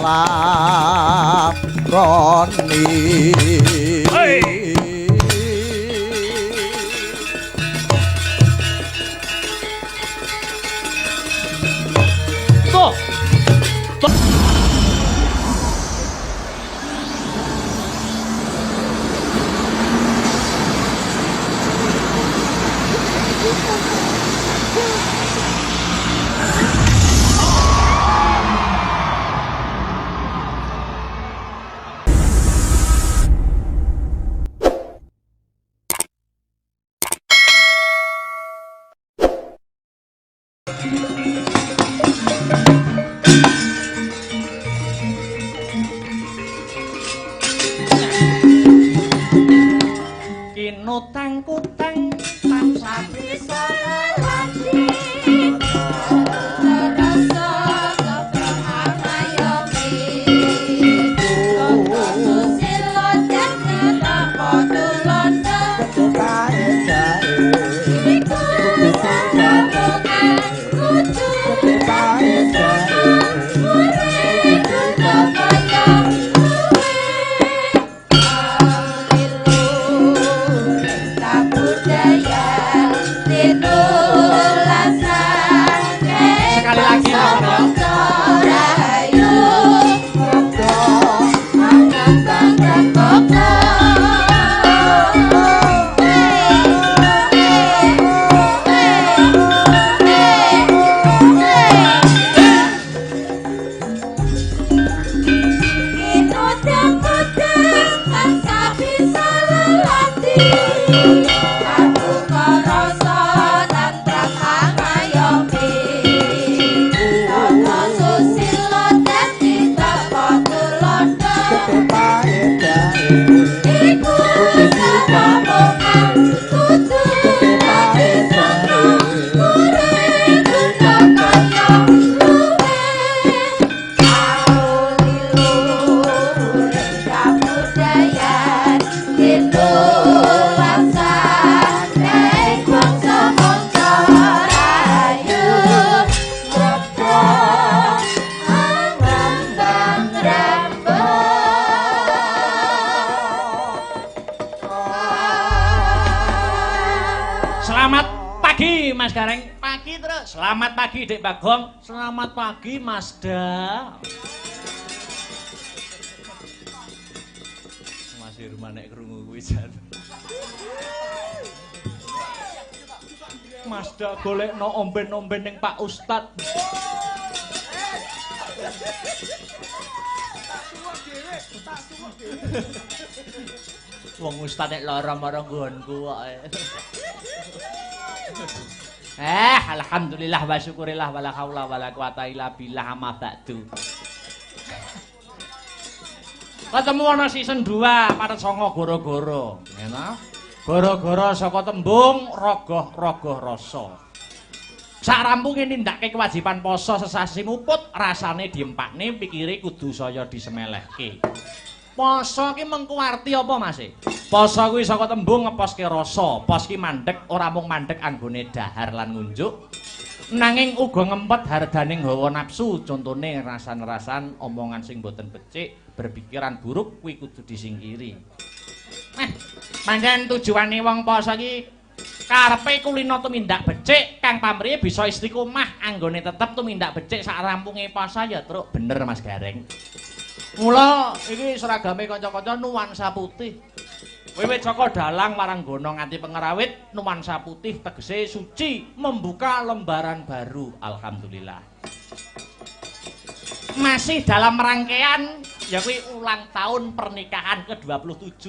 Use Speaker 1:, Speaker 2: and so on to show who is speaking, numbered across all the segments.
Speaker 1: lakoni
Speaker 2: kinutang kutang tansah bisa lelati terasa keberhanayomi koko susilo jatnya toko tulondo iku sakamukan kudu murid kudu kaya Selamat pagi Dek Bagong. Selamat pagi Masda. Masih rumah nek krungu kuwi jan. Masda golekno omben-omben ning Pak Ustad. Wong Ustad nek lara marang nggonku kok. Alhamdulillah wa syukurillah wala haula wala quwata illa billah amma ba'du. Ketemu ana season 2 paret songo goro-goro, ngene. Goro-goro saka tembung rogoh-rogoh rasa. Sak rampunge nindakake kewajiban poso sesasi muput, rasane diempakne, pikire kudu saya disemelehke. Poso ki mengko arti apa Mas? Poso kuwi saka tembung ngeposke rasa. Pos ki mandhek ora mung mandhek anggone dahar lan ngunjuk, nanging uga ngempet hardaning hawa nafsu. Contone rasan-rasan, omongan sing boten becik, berpikiran buruk kuwi kudu disingkiri. Pancen tujuane wong poso ki karepe kulino tumindak becik kang pamrih bisa istiqomah anggone tetep tumindak becik sak rampunge poso ya truk bener Mas Gareng. Mula iki seragame kanca-kanca nuansa putih. Wiwit saka dalang marang gono nganti pengerawit, nuansa putih tegese suci, membuka lembaran baru. Alhamdulillah. Masih dalam rangkaian ya kuwi ulang tahun pernikahan ke-27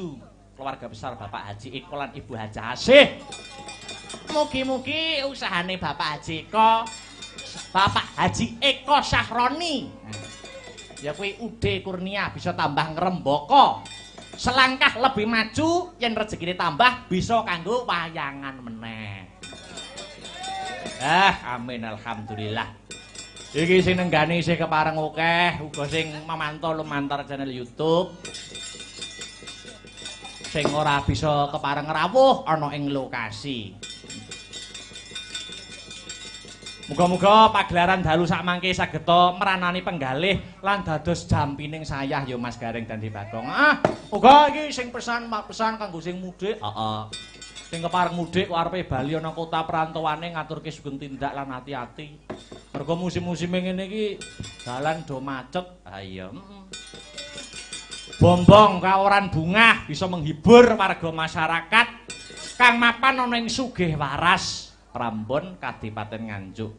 Speaker 2: keluarga besar Bapak Haji Eko lan Ibu Haja Asih. Mugi-mugi usahane Bapak Haji Eko, Bapak Haji Eko Sahroni. Ya kuwi Ude Kurnia bisa tambah ngrembaka. Selangkah lebih maju yen rezekine tambah bisa kanggo wayangan meneh. Amin alhamdulillah. Iki sing nenggani isih kepareng akeh, uga sing memantau lumantar channel YouTube. Sing ora bisa kepareng rawuh ana ing lokasi. Muga-muga pagelaran dalu sakmangke sageta meranani penggalih lan dados jampining sayah ya Mas Gareng dan Bagong. Uga iki sing pesan kanggo sing mudik. Heeh. Sing kepareng mudik kok arepe bali ana kota perantowane ngaturke sugeng tindak lan ati-ati. Mergo musim-musim ngene iki dalan do macet. Ha iya. Bombong kaworan bungah bisa menghibur warga masyarakat kang mapan ana ing sugih waras. Prambon Kadipaten Nganjuk.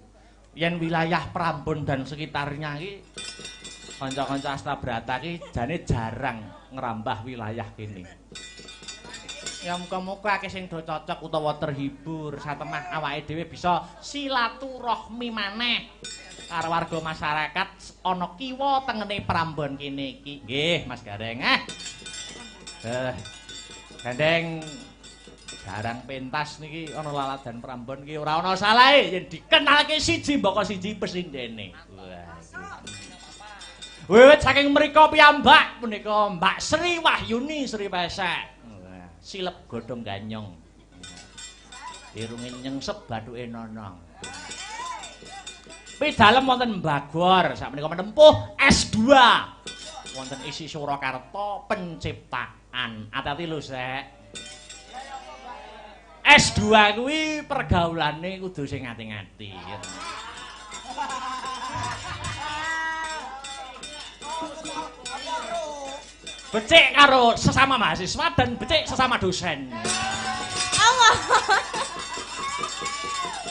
Speaker 2: Yen wilayah Prambon dan sekitarnya iki kanca-kanca Astabrata iki jane jarang ngerambah wilayah kene. Ya muga-muga akeh sing do cocok utawa terhibur satemah awake dhewe bisa silaturahmi maneh karo warga masyarakat ana kiwa tengene Prambon kene iki. Nggih, Mas Gareng. Gandeng garang pentas niki ana laladan Prambon iki ora ana salahe yen dikenalke siji mbaka siji pesindene. Wiwit saking mrika piyambak punika Mbak Sri Wahyuni Sri Pesek. Silep godhong ganyong. Irunge nyengsep bathuke nonong. Pidalem wonten Mbagor sakmenika menempuh S2 wonten isi Surakarta penciptaan. Ati-ati lho, Sek. S2 kuwi pergaulane kudu sing ngati-ngati. Becik karo sesama mahasiswa dan becik sesama dosen.
Speaker 3: Allah.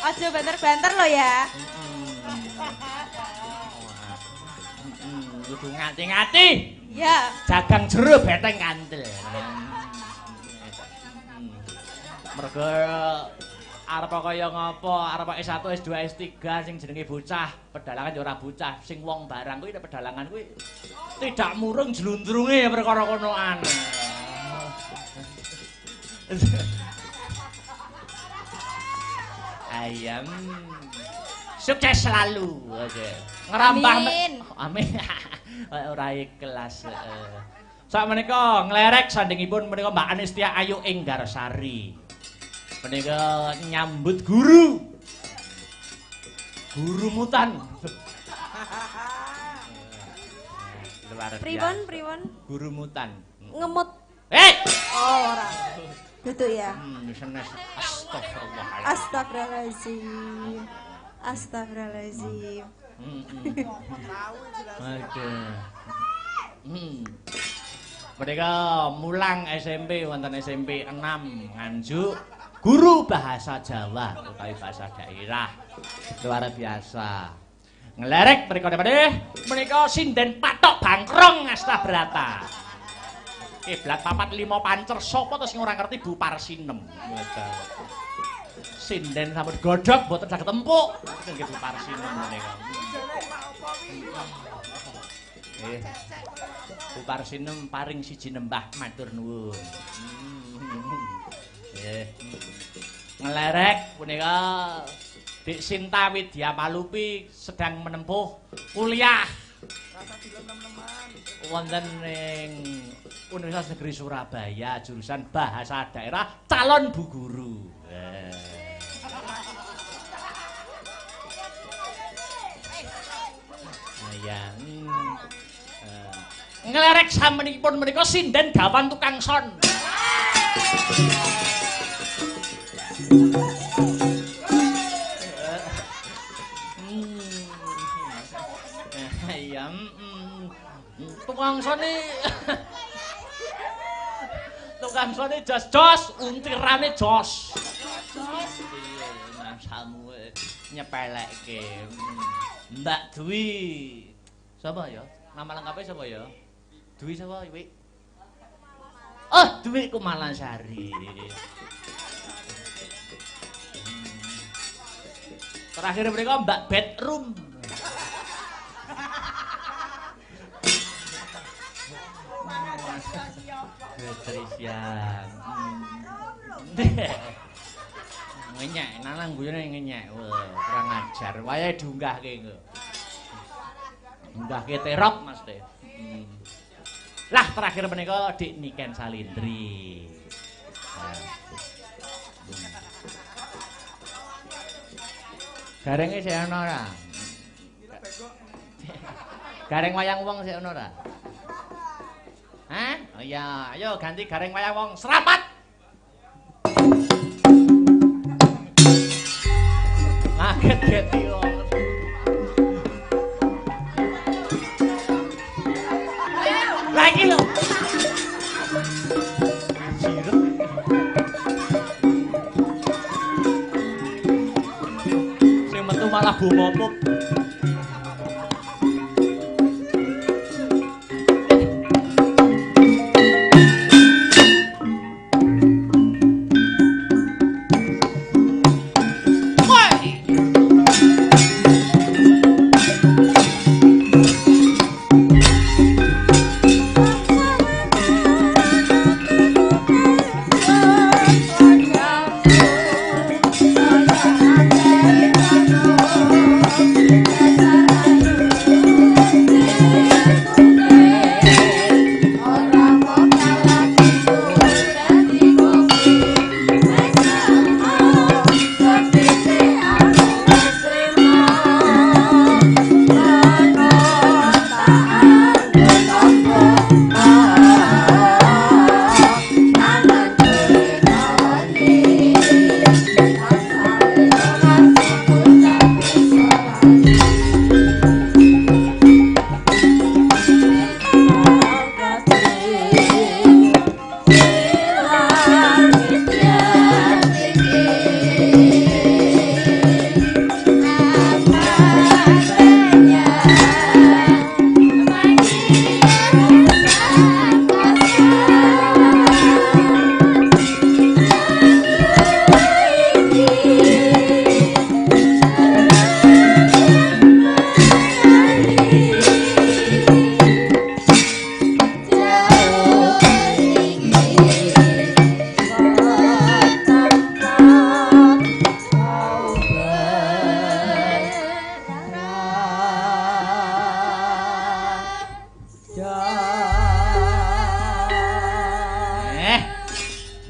Speaker 3: Aja banter-banter lo ya.
Speaker 2: Kudu ngati-ngati.
Speaker 3: Ya.
Speaker 2: Jagang jero beteng kantil. Mergo arep kaya ngapa, arep S1, S2, S3 sing jenenge bocah, pedalangan ya ora bocah, sing wong barang kuwi nek pedalangan kuwi tidak murung jlundrunge perkara konoan. Ayam. Sukses selalu. Ngerambah. Amin. Ora ikhlas. Sakmenika nglerek sandingipun menika Mbak Anistia Ayu Enggarsari. Menika nyambut guru. Guru mutan.
Speaker 3: Pripun?
Speaker 2: Guru mutan.
Speaker 3: Ngemut. Oh, ora. Dudu ya.
Speaker 2: Senes
Speaker 3: Astagfirullahalazim.
Speaker 2: Mereka mulang SMP wonten SMP 6 Nganjuk. Guru bahasa Jawa utawi bahasa daerah. Luar biasa. Ngelerek menika sinden patok bangkrong Astabrata. Kiblat 45 pancer sapa to sing ora ngerti Bu Parsinem. Sinden sampun godhog mboten saged empuk. Nggih Bu Parsinem menika. Bu Parsinem paring siji nembah matur nuwun. Ngelerek punika Dik Sinta Widya Malupi sedang menempuh kuliah wonten ing Universitas Negeri Surabaya jurusan Bahasa Daerah calon Bu Guru. Ngelerek samenipun menika sinden gawan tukang son. Tukang sone jos-jos, untirane jos. Nah, samu nyepelekke. Mbak Dwi. Sapa ya? Nama lengkapnya sapa ya? Dwi sapa iki? Oh, Dwi Kumalansari. Terakhir mereka Mbak Bedroom. Betrisian. Ngenyek, nanang guyone ngenyek. Wah, kurang ajar. Wayahe diunggahke engko. Unggahke terop Mas Teh. Lah terakhir menika Dik Niken Salindri. Garenge sik ana ora? Gareng wayang wong sik ana ora? Hah? Oh iya, ayo ganti gareng wayang wong serapat. Ngaget-geti wong. Lagi lho. Jirep. Sing metu malah bumopuk.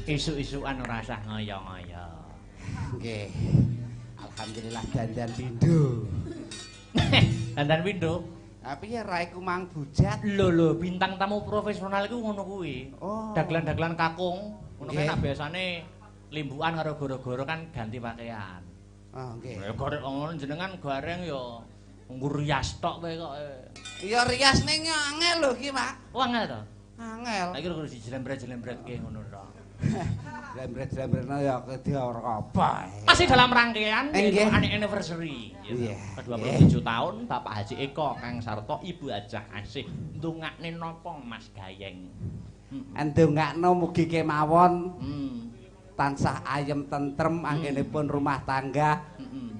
Speaker 2: Isuk-isukan ora usah ngoyo-ngoyo.
Speaker 1: Nggih. Alhamdulillah dandan pindho.
Speaker 2: Dandan pindho.
Speaker 1: Tapi ya raiku mang bujat.
Speaker 2: Lho bintang tamu profesional iku ngono kuwi.
Speaker 1: Oh.
Speaker 2: Dagelan-dagelan kakung. Ngono kan
Speaker 1: Nggih.
Speaker 2: nak biasane limbukan karo goro-goro kan ganti pakaian.
Speaker 1: Oh, nggih.
Speaker 2: Ya gorek ngono jenengan gareng ya nggo rias tok kowe kok.
Speaker 1: Ya rias ning angel lho iki, Pak.
Speaker 2: Oh angel to.
Speaker 1: Angel.
Speaker 2: Saiki kudu dijlembret-jlembret nggih ngono to.
Speaker 1: Lembret-lembretno ya kedhe ora apa.
Speaker 2: Masih dalam rangkaian
Speaker 1: Nggih.
Speaker 2: anniversary.
Speaker 1: Iya.
Speaker 2: Ke-27 tahun Bapak Haji Eko Kang Sarto Ibu Ajah Asih ndongakne napa Mas Gayeng.
Speaker 1: Ndongakno mugi kemawon
Speaker 2: Hmm.
Speaker 1: tansah ayem tentrem anggenipun rumah tangga,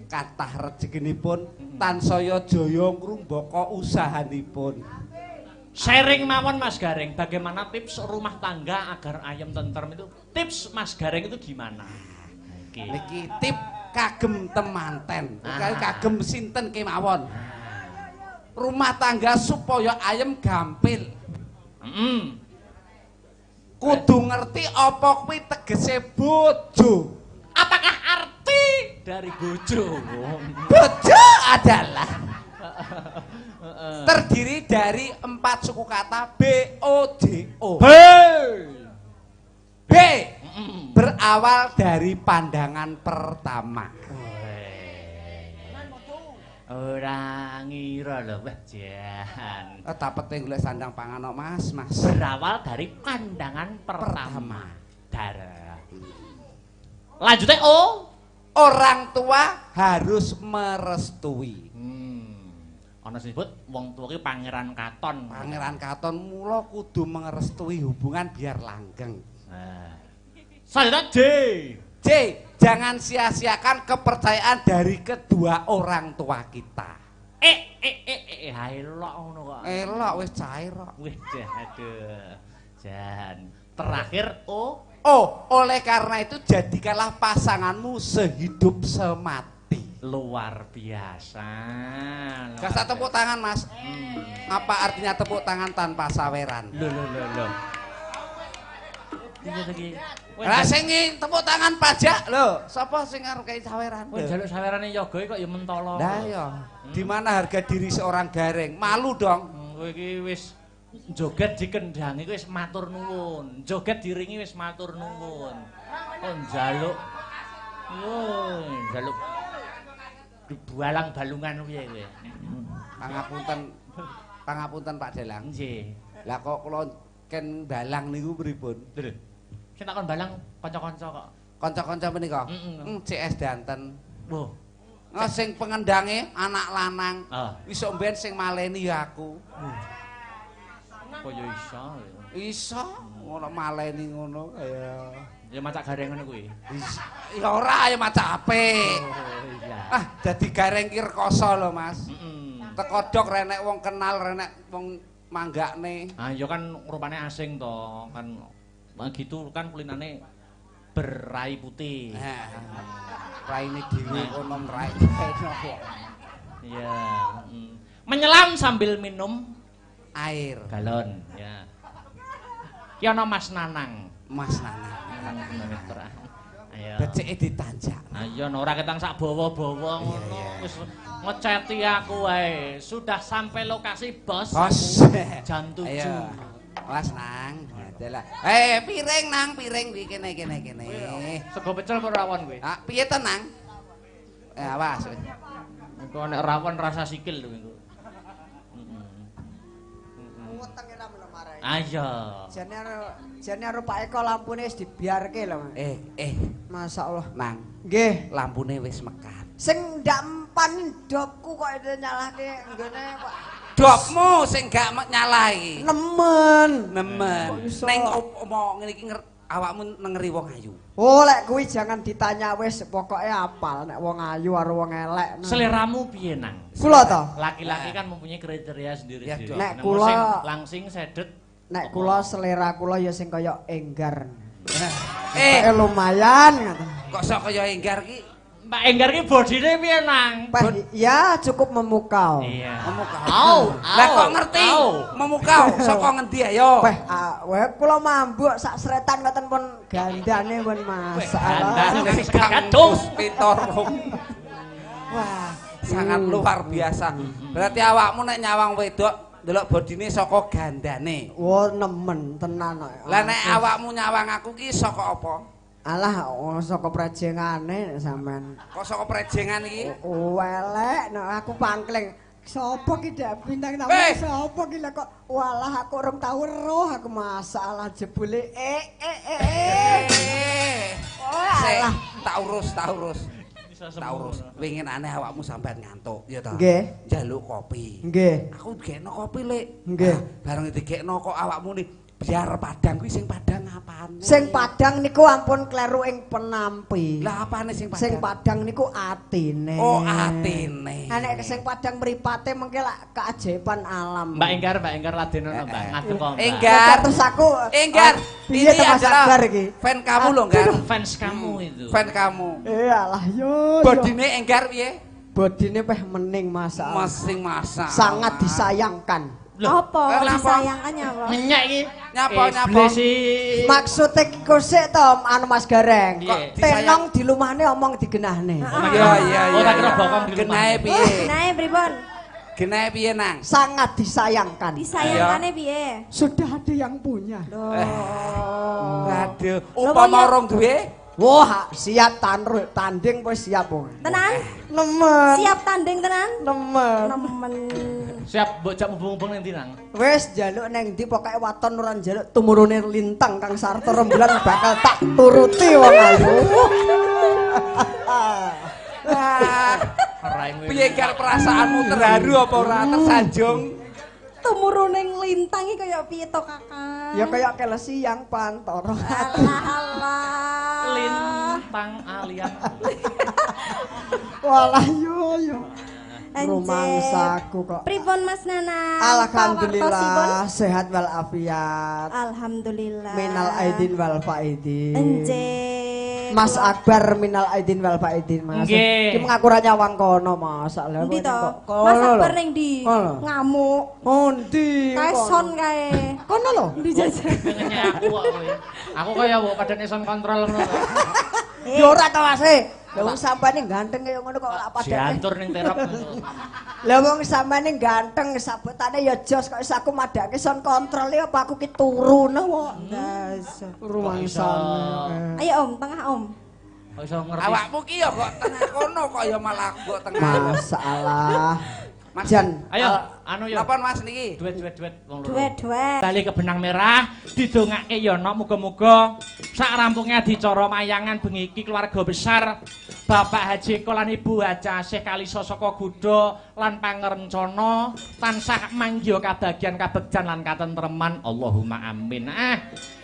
Speaker 1: kathah rezekinipun, tansaya jaya ngrumbaka usahanipun.
Speaker 2: Sharing mawon Mas Gareng, bagaimana tips rumah tangga agar ayem tentrem itu? Tips Mas Gareng itu gimana?
Speaker 1: Niki tip kagem temanten, kagem sinten kemawon. Rumah tangga supaya ayem gampil. Kudu ngerti apa kuwi tegese bojo.
Speaker 2: Apakah arti dari bojo?
Speaker 1: Bojo adalah terdiri dari 4 suku kata B-O-J-O. B berawal dari pandangan pertama.
Speaker 2: Ora ngira lho Mbah Jan.
Speaker 1: Tapete golek sandang pangan kok Mas.
Speaker 2: Berawal dari pandangan pertama. Darah. Lanjutnya O.
Speaker 1: Orang tua harus merestui.
Speaker 2: Ana sing disebut wong tuwa ki Pangeran Katon.
Speaker 1: Pangeran Katon mula kudu merestui hubungan biar langgeng.
Speaker 2: Selanjutnya J.
Speaker 1: J, jangan sia-siakan kepercayaan dari kedua orang tua kita.
Speaker 2: Elok ngono kok.
Speaker 1: Elok wis cair kok.
Speaker 2: Wih, aduh. Jan. Terakhir O.
Speaker 1: Oh, oleh karena itu jadikanlah pasanganmu sehidup semati.
Speaker 2: Luar biasa.
Speaker 1: Kasih tepuk tangan Mas. Apa artinya tepuk tangan tanpa saweran?
Speaker 2: Loh. Ini lagi
Speaker 1: Lah sing tepuk tangan pajak lho, sapa sing arep kei saweran?
Speaker 2: Kowe njaluk sawerane yoga kok ya mentolo.
Speaker 1: Lah ya, di mana harga diri seorang gareng? Malu dong.
Speaker 2: Kowe iki wis joget dikendangi kowe wis matur nuwun. Joget diringi wis matur nuwun. Kok njaluk yo njaluk dibualang balungan piye kowe?
Speaker 1: Pangapunten Pak Dalang.
Speaker 2: Nggih.
Speaker 1: Lah kok kula ken dalang niku pripun?
Speaker 2: Lho. Sing takon balang kanca-kanca kok.
Speaker 1: Kanca-kanca menika.
Speaker 2: Heeh.
Speaker 1: CS Danten.
Speaker 2: Woh.
Speaker 1: Sing pengendange anak lanang.
Speaker 2: Heeh.
Speaker 1: Iso mben sing maleni ya aku.
Speaker 2: Kaya iso.
Speaker 1: Iso ngono maleni ngono kaya.
Speaker 2: Ya macak gareng ngono kuwi.
Speaker 1: Ya ora ya macak apik.
Speaker 2: Oh iya.
Speaker 1: Ah, dadi gareng ki rekoso lho, Mas.
Speaker 2: Heeh.
Speaker 1: Teko dok renek wong kenal, renek wong manggakne.
Speaker 2: Ah ya kan rupane asing to, kan gitu kan kulinane berai putih.
Speaker 1: Nah, raine dhewe kono rai.
Speaker 2: Iya, menyelam sambil minum
Speaker 1: Air.
Speaker 2: galon, ya. Ki ana Mas Nanang.
Speaker 1: Mas Nanang.
Speaker 2: Ayo.
Speaker 1: Becike ditanjak.
Speaker 2: Ayo ora ketang sak bawa-bawa ngono. Wis ngeceti aku wae. Sudah sampai lokasi bos.
Speaker 1: Bos.
Speaker 2: Jam 7.
Speaker 1: Ayo. Mas Nang, adalah. Piring Nang, piring iki kene.
Speaker 2: Sego pecel apa rawon kowe?
Speaker 1: Ah, piye to Nang? Awas.
Speaker 2: Engko nek rawon rasa sikil lho engko.
Speaker 4: Wetenge ra melemare.
Speaker 2: Ayo.
Speaker 4: Jane karo Pak Eko lampune wis dibiarke lho. Masyaallah.
Speaker 1: Nang,
Speaker 4: Nggih.
Speaker 1: lampune wis mekat.
Speaker 4: Sing ndak empan dopku kok nyalahke nggone Pak.
Speaker 1: Dopmu sing gak nyalahi.
Speaker 4: Nemen.
Speaker 1: Nemen.
Speaker 4: Kok iso?
Speaker 1: Ning opo ngene iki awakmu nengeri wong ayu.
Speaker 4: Oh, lek kuwi jangan ditanya wis pokoke apal nek wong ayu karo wong elek.
Speaker 2: Seleramu piye nang?
Speaker 4: Kula to.
Speaker 2: Laki-laki kan mempunyai kriteria sendiri-sendiri.
Speaker 1: Ya,
Speaker 4: Nek
Speaker 2: Nah,
Speaker 4: kula-
Speaker 2: sing langsing sedet.
Speaker 4: Nek kula selera kula ya sing kaya enggar.
Speaker 1: Lumayan.
Speaker 4: Lumayan ngoten.
Speaker 1: Kok sok kaya enggar ki?
Speaker 2: Mbak Enggar ki bodine piye nang?
Speaker 4: Ya cukup memukau.
Speaker 2: Iya.
Speaker 1: Memukau.
Speaker 2: Au.
Speaker 1: Lah kok ngerti? Memukau saka ngendi ayo?
Speaker 4: Weh kula mambuk sak sretan ngoten pun gandane pun masalah.
Speaker 2: Gandane wis kadus.
Speaker 1: Pitor.
Speaker 4: Wah,
Speaker 1: Sangat luar biasa. Berarti awakmu nek nyawang wedok ndelok bodine saka gandane.
Speaker 4: wo nemen tenan kok.
Speaker 1: Lah nek awakmu nyawang aku ki saka apa?
Speaker 4: Alah saka prejengane sampean.
Speaker 1: Kok saka prejengan iki?
Speaker 4: Welek nek aku pangkling. Sopo ki dak bintang tamu sopo ki lah kok walah aku urung tau weruh aku masalah jebule
Speaker 1: Alah, tak urus. Tak urus. Wingin aneh awakmu sampean ngantuk, ya ta?
Speaker 4: Nggih.
Speaker 1: Njaluk kopi.
Speaker 4: Nggih.
Speaker 1: Aku gekno kopi, Lek.
Speaker 4: Nggih.
Speaker 1: Bareng digekno kok awakmu nih biar Padang kuwi sing Padang apane?
Speaker 4: Sing Padang niku ampun kleru ing penampi.
Speaker 1: Lah apane sing Padang?
Speaker 4: Sing Padang niku atine.
Speaker 1: Oh, atine.
Speaker 4: Nek sing Padang mripate mengke lak keajaiban alam.
Speaker 2: Mbak Enggar ladenono Mbak. Ngadeg kok. Mbak.
Speaker 1: Enggar.
Speaker 4: Terus aku
Speaker 1: Enggar.
Speaker 4: Piye
Speaker 1: Ini
Speaker 4: to Mas
Speaker 1: adalah
Speaker 4: Akbar iki?
Speaker 1: fan kamu loh, Enggar.
Speaker 2: Fans kamu itu.
Speaker 1: Fan kamu.
Speaker 4: Alah yo.
Speaker 1: Bodine Enggar piye?
Speaker 4: Bodine peh mening masalah.
Speaker 1: Masing masak.
Speaker 4: Sangat disayangkan.
Speaker 3: Apa?
Speaker 1: kenapa?
Speaker 3: Disayangkannya apa?
Speaker 2: Nyenyek iki.
Speaker 1: Nyapa?
Speaker 2: Iblis iki.
Speaker 4: Maksudnya kusik to anu Mas Gareng.
Speaker 2: Iya.
Speaker 4: Kok tenong di lumahne omong digenahne.
Speaker 1: Iya.
Speaker 2: Oh, tak kira bokong di rumah.
Speaker 1: Genahe piye?
Speaker 3: Nae pripun?
Speaker 1: Genahe piye, Nang?
Speaker 4: Sangat disayangkan.
Speaker 3: Disayangkannya piye?
Speaker 4: Sudah ada yang punya.
Speaker 1: Waduh, upama orang duwe?
Speaker 4: Wah, siap tanding wis siap wong.
Speaker 3: Tenan?
Speaker 4: Nemen.
Speaker 3: Siap tanding tenan?
Speaker 4: Nemen.
Speaker 3: Nemen.
Speaker 2: Siap mbok jak mubung-mubung ning ndi nang?
Speaker 4: Wis njaluk neng ndi pokoke waton ora njaluk tumurune lintang Kang Sarto rembulan bakal tak turuti wong ayu.
Speaker 1: Piye gar perasaanmu terharu apa ora tersanjung?
Speaker 3: Tumuruning lintang iki kaya piye to, Kakak?
Speaker 4: Ya kaya kelesi yang pantoro.
Speaker 3: Alah.
Speaker 2: Lintang alian.
Speaker 4: Walah yo.
Speaker 3: Anjir.
Speaker 4: Rumangsaku kok.
Speaker 3: Pripun Mas Nana?
Speaker 4: Alhamdulillah sehat walafiat.
Speaker 3: Alhamdulillah.
Speaker 4: Minal aidin wal faidin.
Speaker 3: Anjir.
Speaker 4: Mas Akbar minal aidin wal faidin Mas.
Speaker 2: Nggih.
Speaker 4: Ki mengakura nyawang kono masalah.
Speaker 3: Endi to? Mas Akbar ning ndi? Ngamuk.
Speaker 4: Endi?
Speaker 3: Kaeson kae.
Speaker 4: Kono lho.
Speaker 3: Ndi jajan.
Speaker 2: Pengennya aku kok kowe. Aku kaya wong padane ison kontrol ngono.
Speaker 4: Ya ora to Mas. Lah wong sampane ganteng kaya ngono kok ora padane.
Speaker 2: Diantur ning terop.
Speaker 4: Lah wong sampane ganteng sabotane ya jos kok aku madake son kontrol ya apa aku ki turu no kok. Dasar rumangsane.
Speaker 3: Ayo Om, tengah Om.
Speaker 2: Kok iso ngerti.
Speaker 1: Awakmu ki ya kok tengah kono kok ya malah kok tengah.
Speaker 4: Masalah.
Speaker 1: Mas
Speaker 4: Jan,
Speaker 2: Ayo, anu ya.
Speaker 1: Napa Mas niki?
Speaker 2: Duet wong loro.
Speaker 3: Duet.
Speaker 2: Bali ke benang merah didongake ya ana muga-muga sak rampungnya dicara mayangan bengi iki keluarga besar Bapak Haji Eko lan Ibu Haja Syekh Kalisa saka Gudo lan pangerencana tansah manggiya kabagyan kabegjan lan katentreman Allahumma amin.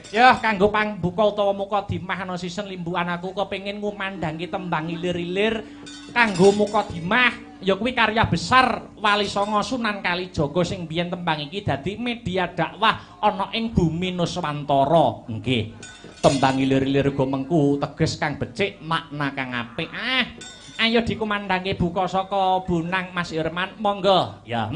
Speaker 2: Ya kanggo pangbuka utawa muka dimah ana sisen limbukan aku kepengin ngumandhangi tembang ilir-ilir kanggo muka dimah ya kuwi karya besar Wali Songo Sunan Kalijaga sing biyen tembang iki dadi media dakwah ana ing bumi Nuswantara. Nggih. Tembang ilir-ilir go mengku teges kang becik makna kang apik. Ayo dikumandhangi buka saka Bunang Mas Irman monggo. Ya,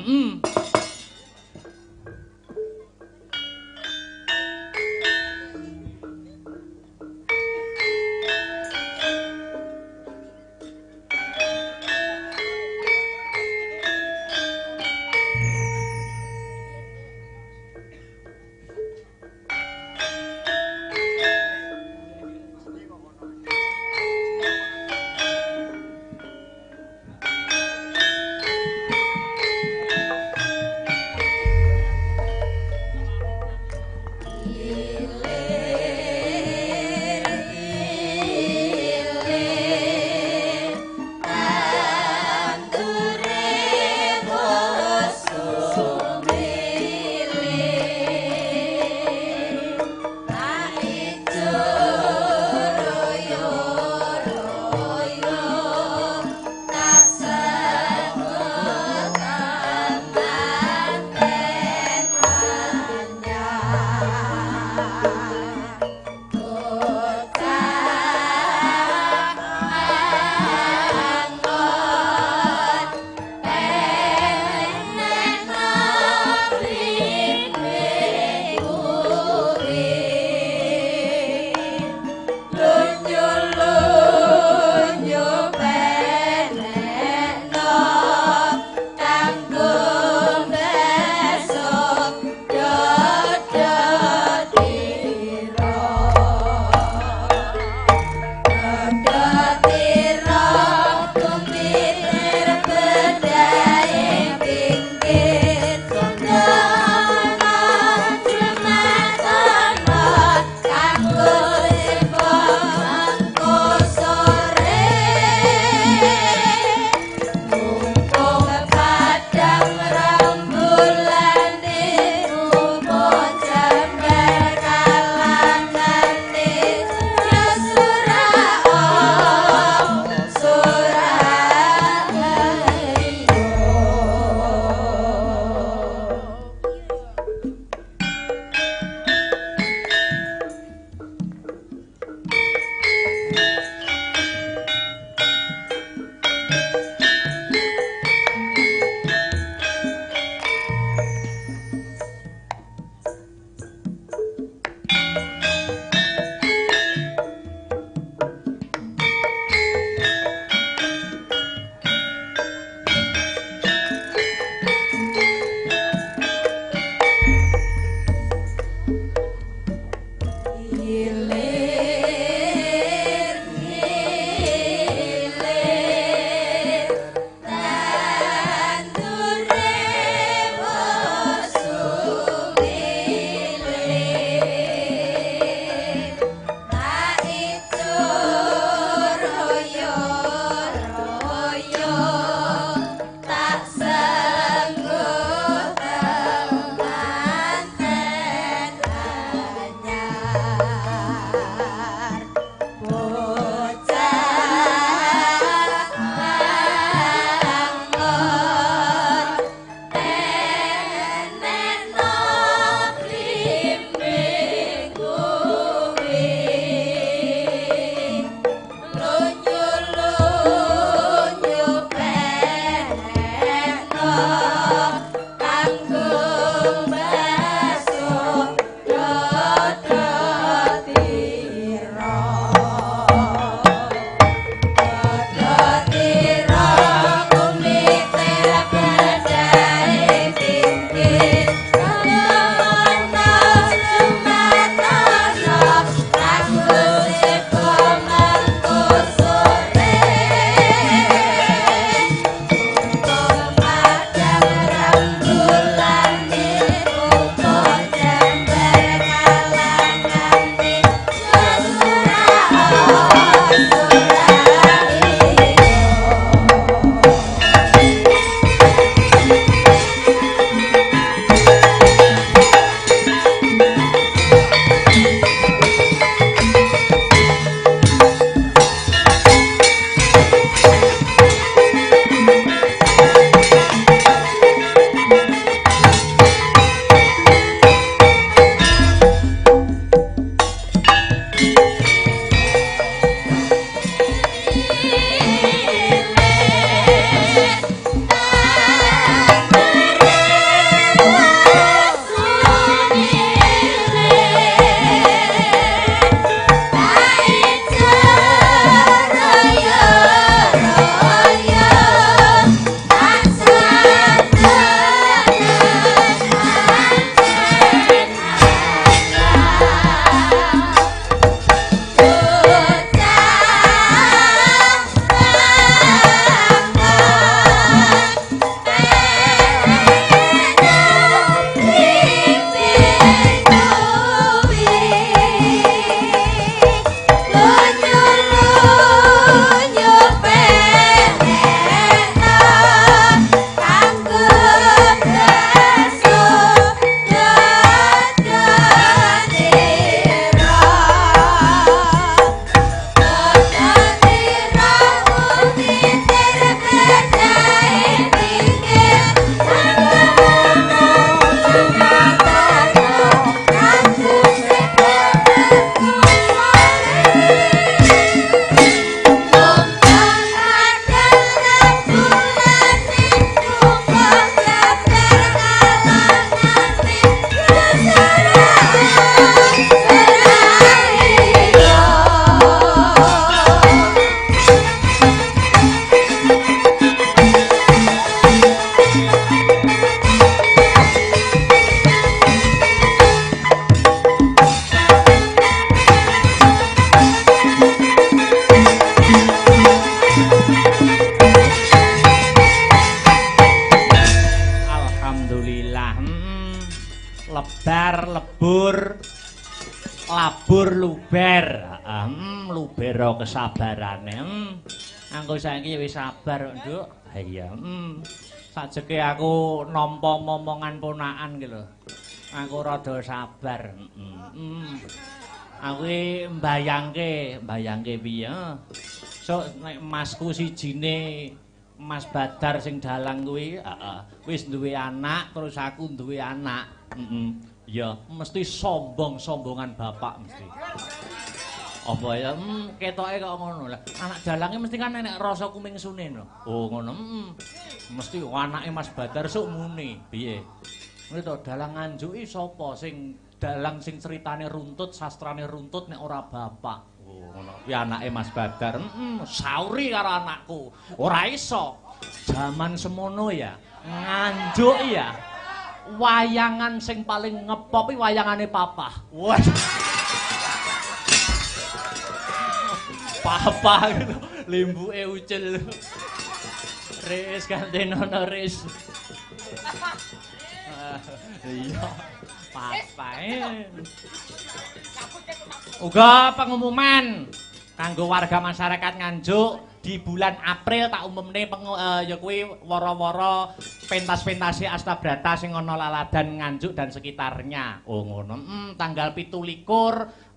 Speaker 2: sabar, lebur, labur, luber. Lubero kesabarane. Angko saiki wis sabar, Nduk. Ha iya. Sajeke aku nampa momongan ponakan ki lho. Aku rada sabar. Aku mbayangke piye? Sok nek masku sijine Mas Badar sing dalang kuwi, wis duwe anak terus aku duwe anak. Ya, mesti sombongan bapak mesti. Apa ya? Ketoke kok ngono lah. Anak dalange mesti kan enek rasa kumingsune no. Oh ngono. Mesti anake Mas Badar sok muni. Piye? Ngono to, dalang Nganjuk sapa sing dalang sing ceritane runtut, sastrane runtut nek ora bapak. Oh ngono. Kuwi anake Mas Badar. Sauri karo anakku. Ora iso. Zaman semono ya. Nganjuk ya. Wayangan sing paling ngepop wayangane papa. Waduh. Papa gitu, limbuke ucil. Ris gantenono ris. Iya, papa. Uga pengumuman kanggo warga masyarakat Nganjuk di bulan April tak umumne ya kuwi wara-wara pentas-pentase Astabrata sing ana Laladan Nganjuk dan sekitarnya. Oh ngono. Tanggal 17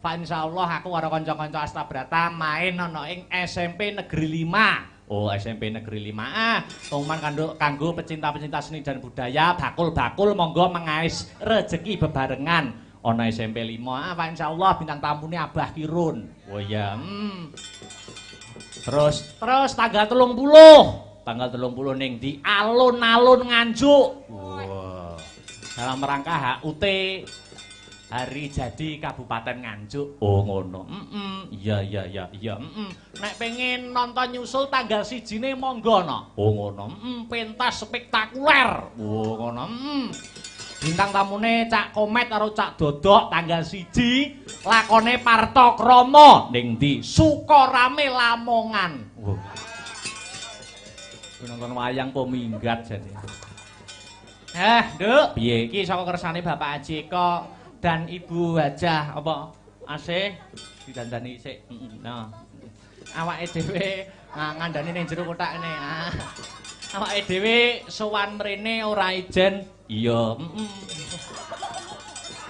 Speaker 2: Pak insyaallah aku karo kanca-kanca Astabrata main ana ing SMP Negeri 5. Oh, SMP Negeri 5. Pengumuman kanggo pecinta-pecinta seni dan budaya, bakul-bakul monggo mengais rejeki bebarengan. Ana SMP 5. Pak insyaallah bintang tamune Abah Kirun. Oh ya. Terus tanggal 30. Tanggal 30 ning di alun-alun Nganjuk. Wow. Dalam rangka HUT Hari Jadi Kabupaten Nganjuk. Oh ngono. Iya. Nek pengen nonton nyusul tanggal 1 monggo no. Oh ngono. Pentas spektakuler. Oh ngono. Bintang tamune Cak Komet karo Cak Dodok tanggal 1 lakone Parto Kromo ning ndi Sukorame Lamongan. Oh. Nonton wayang kok minggat jadi. Nduk, piye iki saka kersane Bapak Haji kok dan Ibu Hajah apa asih didandani sik. Nah. Awake dhewe ngandani ning jero kotak kene. Awake dhewe sowan mrene ora ijen. Iya,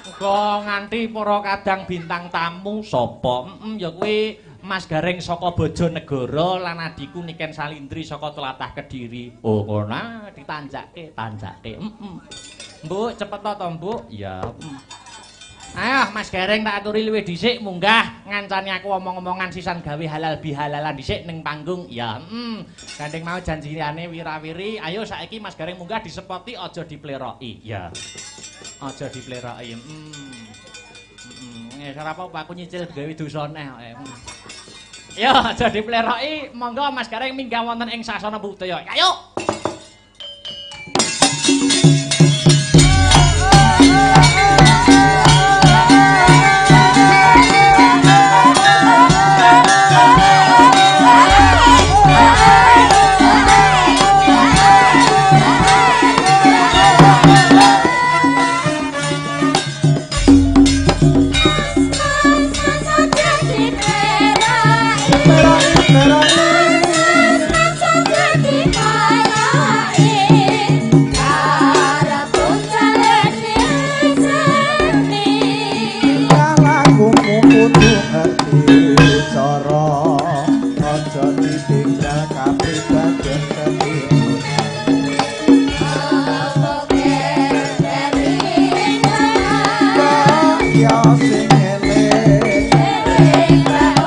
Speaker 2: Muga nganti para kadang bintang tamu sapa? Ya kuwi Mas Gareng saka Bojonegoro lan adiku Niken Salindri saka Tlatah Kediri. Oh, ngono ditanjake. Mbok cepet to, Mbok? Ya. Ayo Mas Gareng tak aturi luwih dhisik munggah ngancani aku omong-omongan sisan gawe halal bihalalan dhisik ning panggung. Ya, gandeng mau janjiane wirawiri. Ayo saiki Mas Gareng munggah disepoti aja dipleroki. Ya. Aja dipleroki. Ora apa-apa aku nyicil gawe dosa neh. Ya, aja dipleroki. Monggo Mas Gareng minggah wonten ing sasana budaya. Ayo.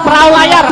Speaker 2: Perahu layar.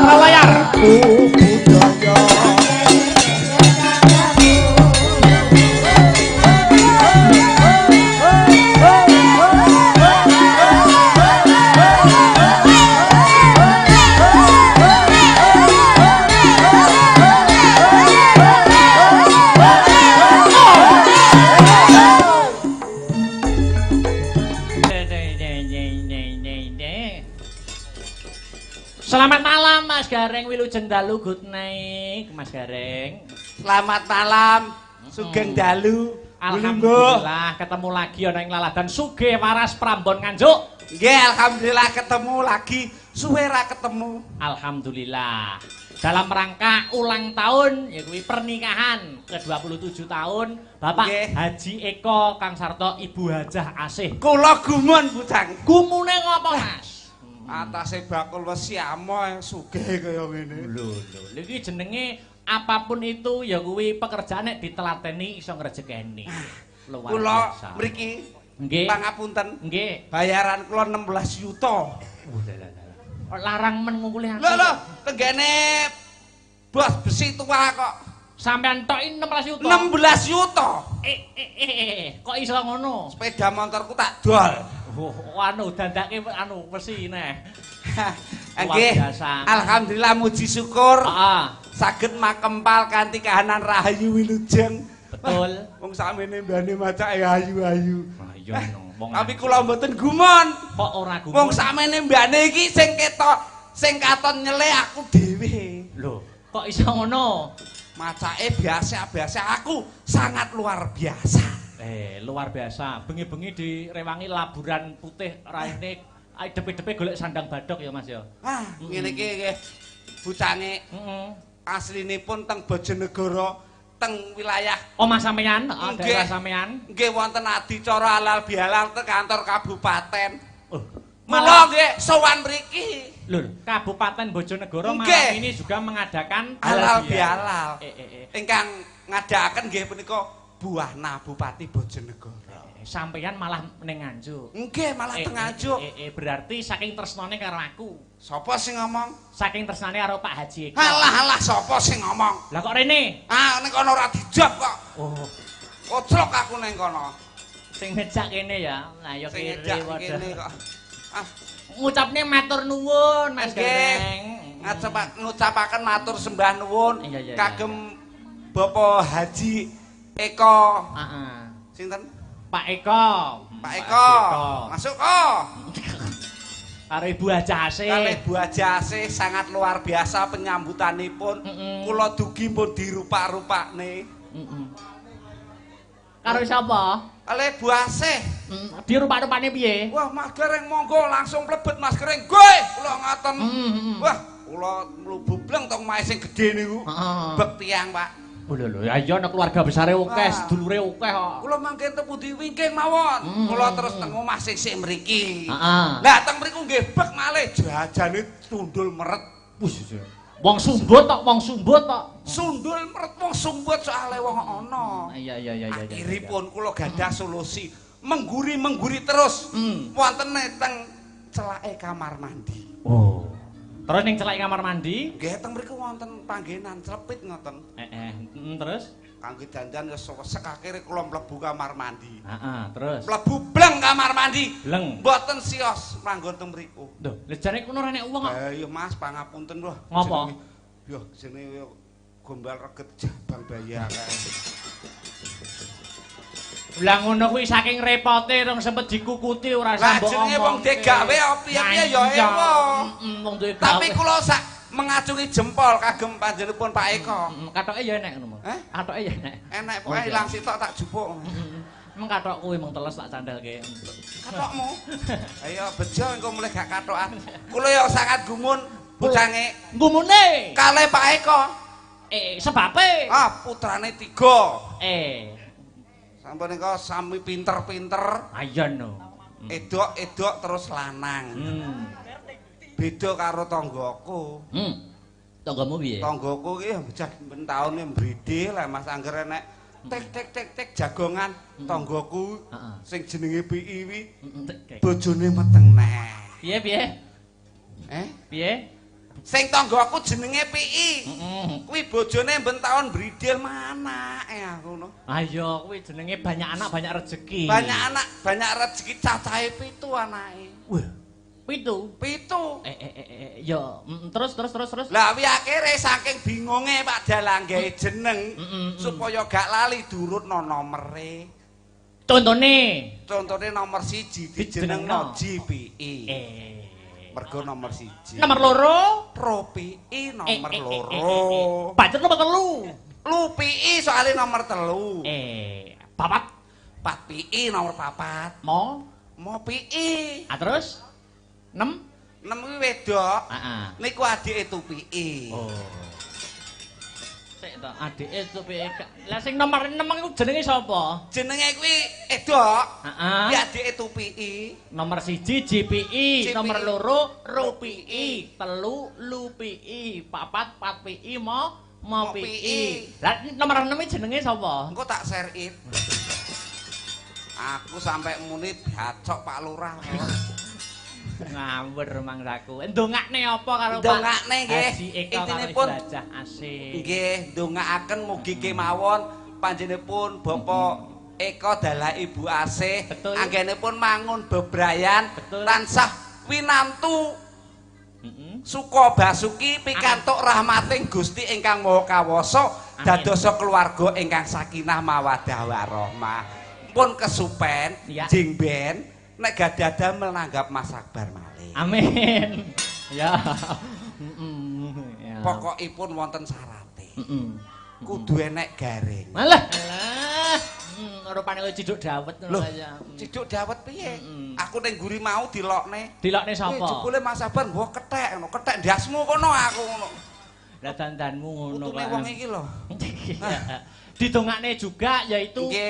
Speaker 2: Selamat malam Mas Gareng Wilujeng Dalu good night Mas Gareng.
Speaker 1: Selamat malam Sugeng Dalu
Speaker 2: Alhamdulillah ketemu lagi ana ing laladan sugih waras Prambon Nganjuk.
Speaker 1: Nggih, alhamdulillah ketemu lagi. Suwe ra ketemu.
Speaker 2: Alhamdulillah. Dalam rangka ulang tahun ya kuwi pernikahan ke-27 tahun Bapak
Speaker 1: Nggih.
Speaker 2: Haji Eko Kang Sarto Ibu Hajah Asih.
Speaker 1: Kula gumun Bujang.
Speaker 2: Gumune ngopo, Mas?
Speaker 1: Atase bakul wesi amo sugih kaya ngene.
Speaker 2: Lho, iki jenenge apapun itu ya kuwi pekerjaan nek ditelateni iso ngrejekeni. Luar
Speaker 1: Kula
Speaker 2: biasa.
Speaker 1: mriki
Speaker 2: Nggih.
Speaker 1: pangapunten.
Speaker 2: Nggih.
Speaker 1: Bayaran kula 16 yuta.
Speaker 2: Larang men ngungkuli aku.
Speaker 1: Lho, tenggene bos besi tua kok.
Speaker 2: Sampean tok 16 juta.
Speaker 1: 16 yuta.
Speaker 2: Kok iso ngono?
Speaker 1: Sepeda motorku tak dol.
Speaker 2: Anu dandake anu besi neh.
Speaker 1: Nggih. Alhamdulillah muji syukur.
Speaker 2: Heeh.
Speaker 1: Saged makempal kanthi kahanan rahayu wilujeng.
Speaker 2: Betul.
Speaker 1: Wong sakmene mbane macake ayu-ayu.
Speaker 2: Iya wong.
Speaker 1: Tapi kula mboten gumun.
Speaker 2: Kok ora gumun?
Speaker 1: Wong sakmene mbane iki sing ketok sing katon nyele aku dhewe.
Speaker 2: Lho, kok iso ngono?
Speaker 1: Macake biasa-biasa aku sangat luar biasa.
Speaker 2: Luar biasa. Bengi-bengi direwangi laburan putih raine depe-depe golek sandang badok ya Mas ya.
Speaker 1: Ah, ngene iki nggih. Bucange aslinipun teng Bojonegoro teng wilayah
Speaker 2: omah sampeyan, daerah
Speaker 1: Nggih.
Speaker 2: sampeyan.
Speaker 1: nggih wonten adicara halal bihalal teng kantor kabupaten.
Speaker 2: Oh,
Speaker 1: Mula nggih sowan mriki.
Speaker 2: Lho, Kabupaten Bojonegoro
Speaker 1: Nggih.
Speaker 2: malam ini juga mengadakan
Speaker 1: Halal bihalal.
Speaker 2: Eh.
Speaker 1: Ingkang ngadakaken nggih punika Buahna Bupati Bojonegoro.
Speaker 2: Sampeyan malah ning Nganjuk.
Speaker 1: Nggih, malah teng Nganjuk.
Speaker 2: Berarti saking tresnane karo aku.
Speaker 1: Sapa sing ngomong?
Speaker 2: Saking tresnane karo Pak Haji Eko.
Speaker 1: Halah sapa sing ngomong?
Speaker 2: Lah kok rene?
Speaker 1: Ah, ning kono ora dijawab kok.
Speaker 2: Oh,
Speaker 1: Koclok aku ning kono.
Speaker 2: sing ngejak kene ya. Lah ya
Speaker 1: Sing
Speaker 2: kiri
Speaker 1: ngejak
Speaker 2: waduh.
Speaker 1: kene kok. Ah,
Speaker 2: Ngucapne matur nuwun Mas
Speaker 1: nggih.
Speaker 2: Gareng.
Speaker 1: Ngucapaken matur sembah nuwun
Speaker 2: Iya.
Speaker 1: kagem Bapak Haji Eko.
Speaker 2: Heeh.
Speaker 1: Sinten?
Speaker 2: Pak Eko.
Speaker 1: Pak Eko. Masuk kok.
Speaker 2: Karo Ibu Hajah Asih.
Speaker 1: Kalih Bu Ajase sangat luar biasa penyambutanipun. Kula dugi pun dirupak-rupakne.
Speaker 2: Karo sapa?
Speaker 1: Kalih Bu Asih.
Speaker 2: Dirupak-rupane piye?
Speaker 1: Wah, Mas Gareng monggo langsung mlebet Mas Gareng. Gue kula ngoten. Wah, kula mlubu bleng tong mae sing gedhe niku. Bek tiyang, Pak.
Speaker 2: Oh lho, ya iya ana keluarga besare akeh, sedulure akeh kok.
Speaker 1: Kula mangke tepu diwingking mawon. Kula terus teng omah sisik mriki.
Speaker 2: Heeh.
Speaker 1: Lah teng mriku nggih bek malih jajane tundul meret.
Speaker 2: Wong sumbut tok,
Speaker 1: Sundul meret wong sumbut soalé wong ana.
Speaker 2: Iya.
Speaker 1: Akhiripun kula gadah solusi mengguri terus wonten teng celake kamar mandi.
Speaker 2: Oh. Terus ning celake kamar mandi?
Speaker 1: Nggih teng mriku wonten panggenan clepit ngoten.
Speaker 2: Terus?
Speaker 1: Kangge dandan wis sek akhire kula mlebu kamar mandi.
Speaker 2: Heeh, terus.
Speaker 1: Mlebu bleng kamar mandi.
Speaker 2: Bleng.
Speaker 1: Mboten sios manggon teng mriku.
Speaker 2: Lho, lejane kono ora nek wong kok.
Speaker 1: Iya Mas, pangapunten lho.
Speaker 2: Ngopo?
Speaker 1: Yo jenenge gombal reget jabang bayi akeh.
Speaker 2: Lah ngono kuwi saking repote rong sempet dikukuti ora sambok omong.
Speaker 1: Lah jenenge wong degawe piye-piye ya ewo.
Speaker 2: Wong duwe gawe.
Speaker 1: Tapi kula sak mengacungi jempol kagem panjenenganipun Pak Eko.
Speaker 2: Katoke ya enek ngono.
Speaker 1: Hah?
Speaker 2: Katoke ya enek.
Speaker 1: Enek pokoke ilang sitok tak jupuk.
Speaker 2: Meng katok kuwi meng teles tak candhalke.
Speaker 1: Katokmu. Ayo bejo engko mulai gak katokan. Kula ya sangat gumun bocange.
Speaker 2: Gumune.
Speaker 1: Kalih Pak Eko.
Speaker 2: Sebabe.
Speaker 1: Ah, putrane 3. Sampun engko sami pinter-pinter.
Speaker 2: Ayo no.
Speaker 1: Edok-edok terus lanang. Beda karo tanggaku.
Speaker 2: Tanggamu piye?
Speaker 1: Tanggaku iki bocah ben taune mbridhe lah Mas Angger enek tek jagongan tanggaku sing jenenge Piwi bojone meteng neh.
Speaker 2: Piye? Piye?
Speaker 1: Sing tanggaku jenenge Pi. Kuwi bojone ben taun mbridil manake aku ngono.
Speaker 2: Ayo kuwi jenenge banyak anak banyak rezeki.
Speaker 1: Banyak anak banyak rezeki cacahe 7 anake.
Speaker 2: Wah, 7. Ya, terus.
Speaker 1: Lah wi akhire saking bingunge Pak Dalang gawe jeneng supaya gak lali diurutno nomere. Contone nomor 1 dijenengno JPI. Mergo nomor 1.
Speaker 2: Nomor 2
Speaker 1: Propi nomor 2.
Speaker 2: Pancet nomor 3.
Speaker 1: Lupi soalnya nomor 3.
Speaker 2: Papat.
Speaker 1: 4 PI nomor 4.
Speaker 2: Mo
Speaker 1: PI.
Speaker 2: Ah terus 6
Speaker 1: kuwi wedok.
Speaker 2: Heeh.
Speaker 1: Niku adike Tupiki.
Speaker 2: Oh. Sik to, adike Tupiki. Lah sing nomor 6 iku jenenge sapa?
Speaker 1: Jenenge kuwi edok.
Speaker 2: Heeh.
Speaker 1: Kuwi adike Tupiki.
Speaker 2: Nomor 1 JPI, nomor 2 RUPI, 3 LUPI, 4 PI, Mo PI. Lah nomor 6 jenenge sapa?
Speaker 1: Engko tak share it. Aku sampai muni bacok Pak Lurah.
Speaker 2: Ngawur mangsaku. Ndongakne apa karo Pak?
Speaker 1: Ndongakne nggih.
Speaker 2: Intinipun asik.
Speaker 1: Nggih, ndongakaken mugi kemawon panjenenganipun Bapak Eko dalah Ibu Asih anggenipun mangun bebrayan tansah winantu suka basuki pikantuk rahmating Gusti ingkang Maha Kawasa dadosa keluarga ingkang sakinah mawaddah warahmah. Pun kesupen jing ben nek gadah damel nanggap Mas Akbar malih.
Speaker 2: Amin. Ya.
Speaker 1: Pokokipun wonten syarate. Kudu enek garing.
Speaker 2: Malah. Rupane koyo ciduk dawet ngono ya.
Speaker 1: Ciduk dawet piye? Aku ning guri mau dilokne.
Speaker 2: Dilokne sapa?
Speaker 1: Jebule Mas Akbar mbok kethek ngono, kethek ndasmu kono aku ngono.
Speaker 2: Lah dandanmu ngono kok.
Speaker 1: Utune wong iki lho.
Speaker 2: Didongakne juga yaitu